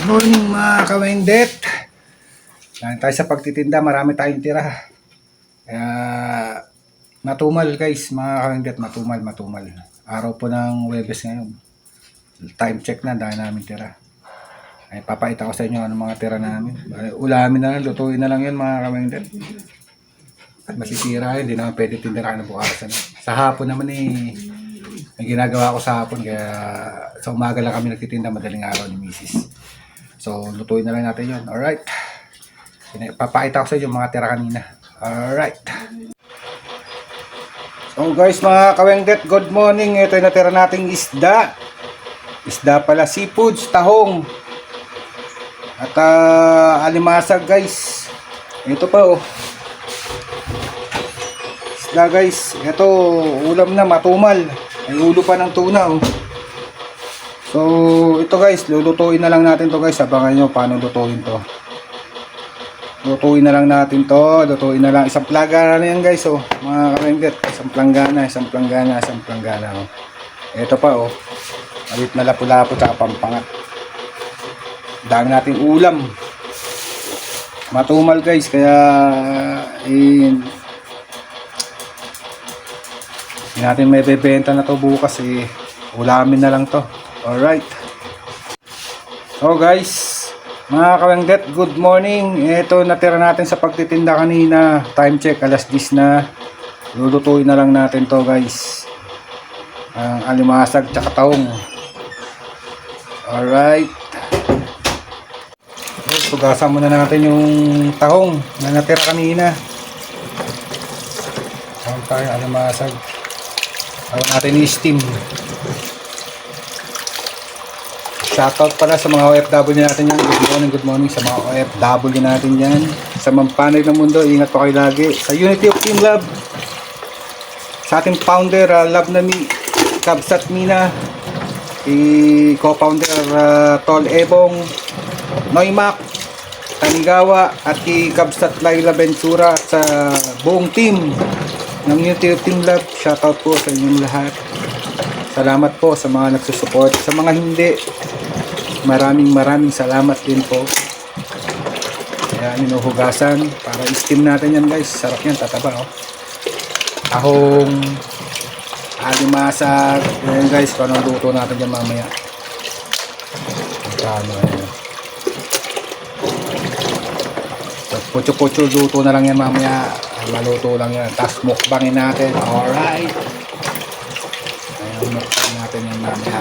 Morning mga kawendet. Lang tayo sa pagtitinda, marami tayong tira. Kaya matumal guys, mga kawendet, matumal. Araw po ng Huwebes ngayon. Time check na, dahil namin tira. Ay papakita ko sa inyo anong mga tira namin. Ulamin na lang, lutuin na lang yun mga kawendet. At masisira yun, hindi naman pwede tindirahan ng bukasan. Sa hapon naman may ginagawa ko sa hapon, kaya sa umaga lang kami nagtitinda, madaling araw ni Mrs. So, lutuin na lang natin yun. Alright. Papakita ko sa inyo mga tira kanina. Alright. So guys, mga kawengdet, good morning. Ito yung natira nating isda. Isda pala, seafoods, tahong. At alimasag guys. Ito pa oh. Isda guys. Ito, ulam na, matumal. May ulo pa ng tuna oh. So, ito guys, lulutuin na lang natin to guys. Abangan nyo paano lutuin to. Lutuin na lang natin to. Lutuin na lang. Isang planggana na yan guys, oh. Mga karenget. Isang planggana, oh. Ito pa, oh. Malit na lapu-lapu tsaka pampangat. Dami natin ulam. Matumal guys, kaya hindi natin may bebenta na to bukas eh. Ulamin na lang to. Alright. So guys, mga kawengdet, good morning. Ito natira natin sa pagtitinda kanina. Time check, alas 10 na. Lulutuin na lang natin to guys. Ang alimasag tsaka taong. Alright. So, tugasan muna natin yung tahong na natira kanina. Tahong tayo, alimasag. Tahong natin i-steam. Shoutout pala sa mga OFW natin yan. Good morning sa mga OFW natin yan. Sa mampanay ng mundo, ingat po kayo lagi. Sa Unity of Team Love, sa ating founder, Love na Mi, Kabsat Mina, co-founder Tol Ebong, Noymak, Tanigawa, at Kabsat Laila Ventura, at sa buong team ng Unity of Team Love. Shoutout po sa inyong lahat. Salamat po sa mga nagsusupport. Sa mga hindi, maraming salamat din po. Kaya hinuhugasan para i-steam natin yan guys. Sarap yan, tataba oh. Ahong, alimasag. Yan guys, kung anong luto natin yan mamaya. Pucho-pucho luto na lang yan mamaya. Maluto lang yan. Tapos mukbangin natin. Alright. Ayan, mukbang natin yan mamaya.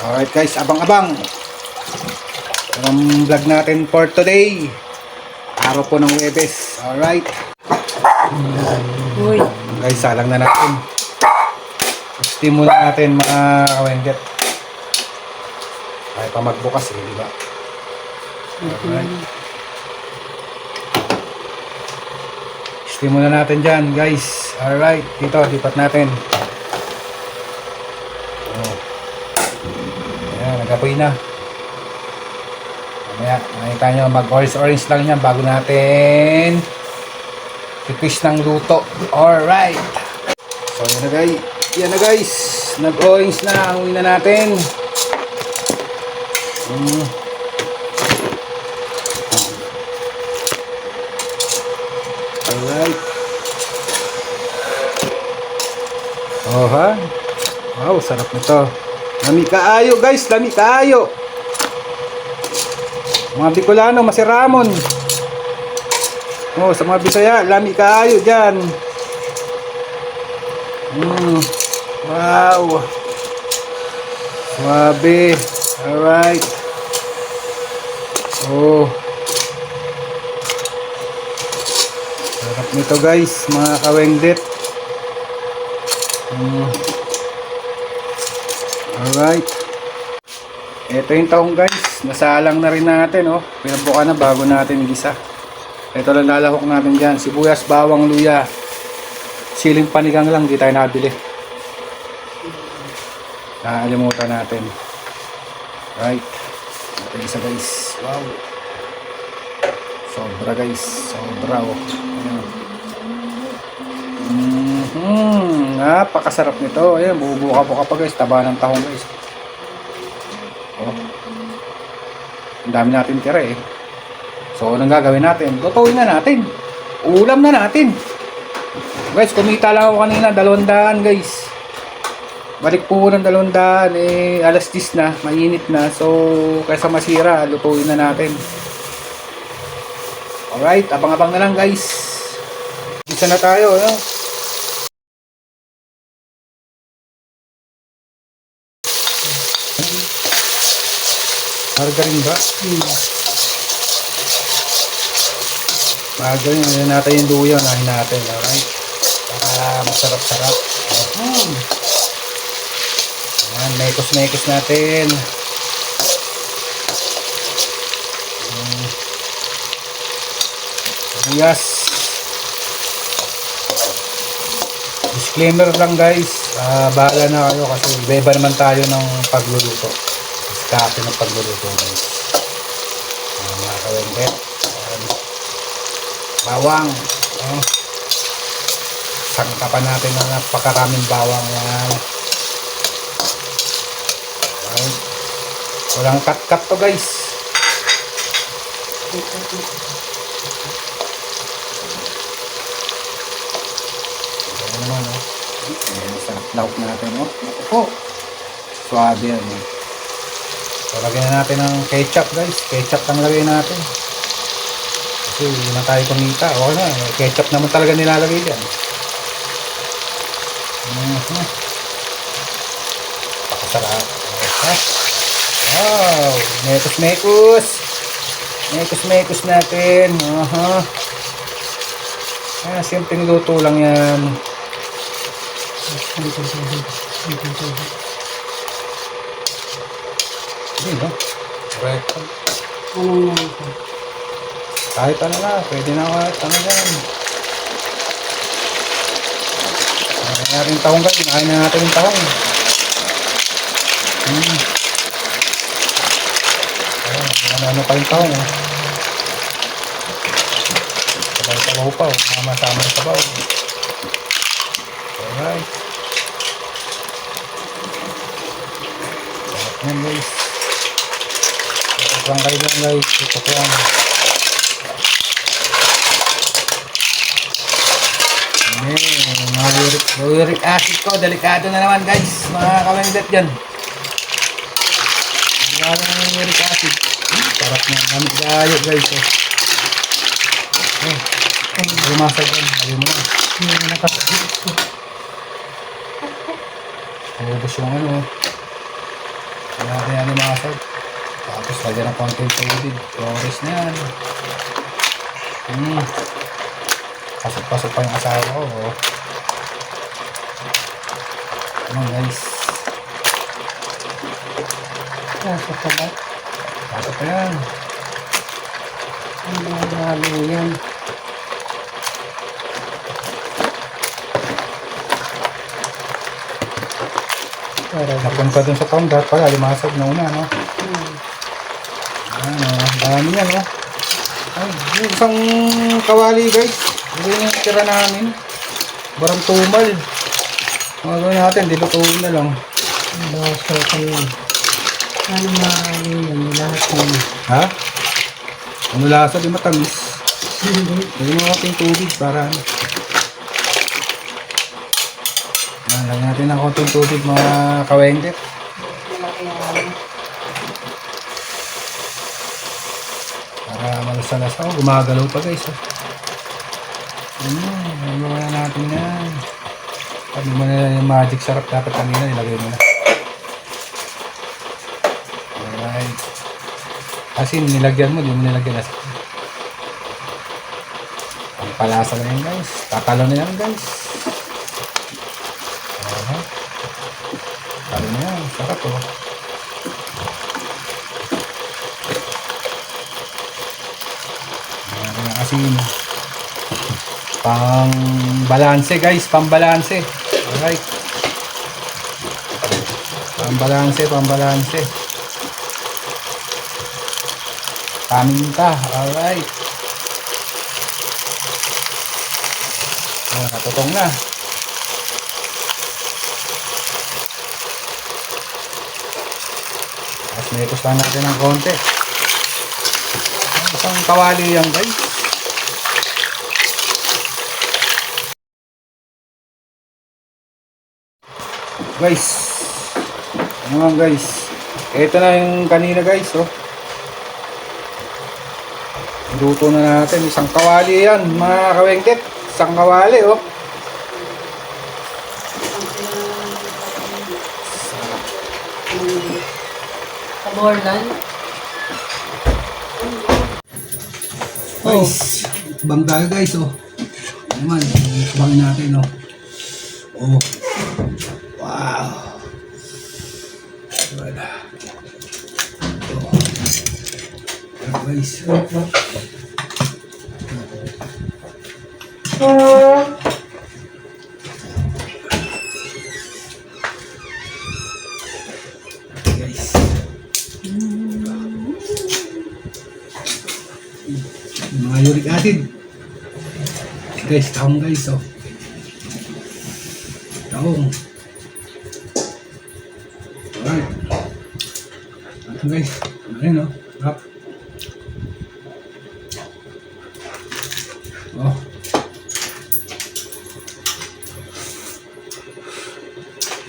Alright guys, abang-abang ang vlog natin for today. Araw po ng Huwebes. Alright. Uy. Guys, salang na natin. Steam muna natin mga kawendet. Ay pa magbukas eh, di ba? Alright. Steam muna natin dyan guys. Alright, dito, lipat natin. Oh. Ayan, nagapoy na. Mamaya, nakita nyo, mag-orange lang yan bago natin pipis ng luto. Alright. So, yan na guys. Yan na guys. Nag-orange na. Uwi na natin. Alright. Oh ha? Wow, sarap nito. Lami kaayo guys, lami kaayo. Mga Bicolano, masiramon. Oh, sa mga Bisaya, lami kaayo dyan. Wow. Swabe. Alright. Oh. Sarap nito guys, mga kawengdet. Alright. Ito yung tahong guys. Nasalang na rin natin oh. Pinabuka na bago natin igisa. Ito lang lalahok natin dyan. Sibuyas, bawang, luya. Siling panigang lang. Di tayo nabili. Nakalimutan natin. Right. Ito isa guys. Wow. Sobra guys. Sobra oh. Ayan. Napakasarap nito. Ayan, bubuka-buka pa guys. Taba ng tahong guys. Oh. Ang dami natin tira eh. So, anong gagawin natin? Lutuin na natin. Ulam na natin. Guys, kumita lang ako kanina. 200 guys. Balik po ng 200. Eh, alas 10 na. Mainit na. So, kaysa masira, lutuin na natin. Alright, abang-abang na lang guys. Isa na tayo. No? Margarine ba? Margarine, ano natin yung luya, unahin natin, alright? Para masarap-sarap. Ayan, mekos-mekos natin. Yes. Disclaimer lang guys, bahala na kayo kasi iba-iba naman tayo ng pagluluto. Diskarte ng pagluluto guys. Mga kawengget. Bawang. Sangkapan natin ng napakaraming bawang yan. Right. Walang cut-cut to guys. Ayan naman oh. Ayan, sarap lauk natin oh. Ako. Suabe yan eh. So lagyan na natin ng ketchup guys. Ketchup lang lagyan natin. Kasi hindi na tayo kumita. Okay na. Ketchup naman talaga nilalagay dyan. Pakasarap. Okay. Wow. Mekos-mekos. Mekos-mekos natin. Simpleng luto lang yan. Hindi no? Correct. Kahit ano na, pwede na kahit ano yan. Kaya natin yung tahong guys, kinain na natin yung tahong. Ano pa yung tahong. Sabaw-sabaw pa, masama yung sabaw. Alright. Sarap yan guys. Tutok lang kayo lang guys, tutok lang. Mga uric acid ko, delikado na naman guys, mga kawengdet dyan. Delikado na yung uric acid. Sarap na, gamit gayo guys. Lumasag yan, ayaw mo na. Ubus yung ano. Kaya yan yung masag. Tapos lagyan ng konting tubig. Flores na yan. Pasok-pasok pa yung asawa ko. Ano guys? Pasok pa ba? Pasok pa yan. Ano lalo yan? Napunta dun sa tanggat pala, limasag na una, no? Ano, dami yan, no? Ay, yung isang kawali, guys. Hindi yung tira namin. Barang tumal. Mga gawin natin, dilutuin na lang. Basta ka yun. Ano maaari yan? Lahat yun. Ha? Ano lasa? Di matamis. Hindi. Lagyan mo natin tubig para ano. Lagyan natin ng konting tubig mga kawengget. Para malasa-lasa. Oh, gumagalaw pa guys. Lagyan na natin yan. Sabi mo na yung magic sarap dapat kanina nilagay mo na. Alright. Kasi nilagyan mo, di mo nilagyan na. Ang palasa na yan guys. Tatalo na yan guys. Talo na yan. Sarap oh. Ayan na asin. Pang balanse guys. Pang balanse. Alright. Pang balanse. Pang balanse. Paminta. Alright. Oh, natutong na. Mekos lang natin ng konti. Isang kawali yan guys. Guys, ano nga guys, ito na yung kanina guys, oh. Luto na natin, isang kawali yan mga kawengkit, isang kawali, oh. Kaborlan. Guys, bang tayo guys, oh. Ano naman, bangin natin, oh. Oh. Wow. Wala. Oh. Guys. Guys. Mga uric acid. Guys, taong guys, oh. Taong. Alright. Ito guys. Ayun, oh. Rap. Oh.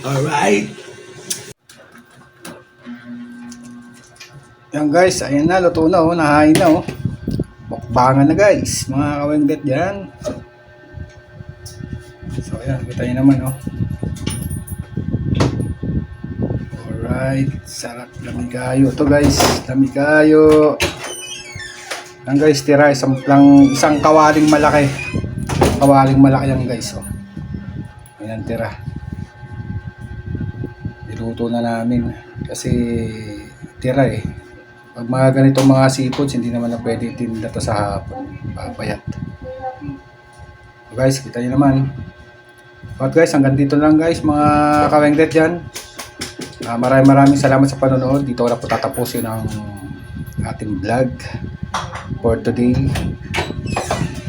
Alright. Yan guys, ayun na, luto na, oh. Nahain na, oh. Mukbangan na guys, mga kawengget dyan. So ayan, kita nyo naman, oh. Alright, sarap, lamig kayo to guys, lamig kayo. Yan guys, tira isang kawaling malaki. Kawaling malaki yan guys, oh. Ayan tira. Niluto na namin kasi tira eh. Pag mga ganitong mga seafoods, hindi naman na pwede tinda to sa hapon. Papayat. So guys, kita nyo naman. But guys, hanggang dito lang guys, mga kawengdet dyan. Maraming salamat sa panonood. Dito ko na po tatapusin ang ating vlog for today.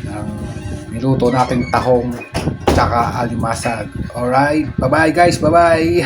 Ang niluto nating tahong tsaka alimasag. Alright, bye bye guys, bye bye.